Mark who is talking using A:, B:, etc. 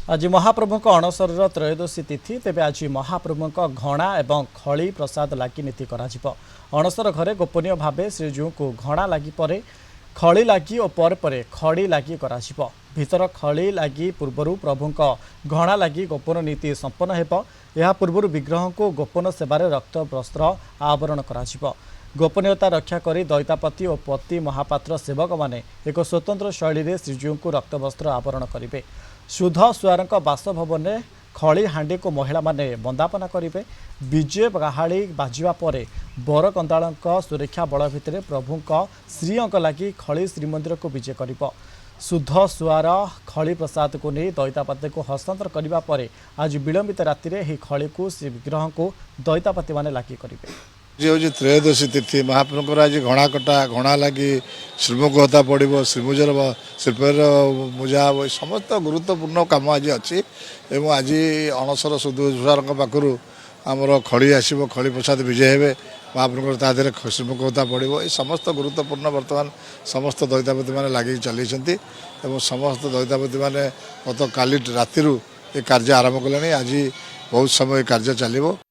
A: आज महाप्रभु अणसर त्रयोदशी तिथि तेबे आज महाप्रभु घणा एवं खली प्रसाद लगी नीति अणसर घरे गोपनीय भाव श्रीजीव को घणा लगी पर खली लगी और पर खड़ी लगी भीतर खली लगी पूर्व प्रभु घणा लगी गोपन नीति संपन्न हो पूर्व विग्रह को गोपन सेवार रक्त वस्त्र आवरण कर गोपनीयता रक्षा कर दैतापति और पति महापात्र सेवक माने एक स्वतंत्र शैली श्रीजीव को रक्त वस्त्र आवरण करेंगे। शुद्ध सुआर बासभवन में खली हांडी को महिला माने बंदापना करेंगे। विजय गाहाड़ी बाजिवा पर बर कंदाल सुरक्षा बल भितर प्रभु श्रीअ लगी खली श्रीमंदिर को विजय कर शुद्ध सुआर खली प्रसाद को नहीं दैतापति को हस्तांतर करने पर आज विलंबित राति में खली को श्री विग्रह को दैतापति माने लगी करेंगे।
B: हूँ त्रयोदशी तिथि महाप्रभुଙ୍କର आज घणा कटा घणा लगी श्रीमुख हता पड़ो श्रीमुजर शिल्पर मुजा समस्त गुरुत्वपूर्ण कम आज अच्छी आज अणसर सुधुसार पाखु आमर खड़ी आसो खड़ी प्रसाद विजय हे महाप्रभु तादेह श्रीमुख हता पड़ो ये समस्त गुरुत्वपूर्ण बर्तमान समस्त दैतापति मैंने लगे चलती समस्त दैतापति मैंने गत काली राति ये कार्य आरंभ कले आज बहुत समय कार्य चलो।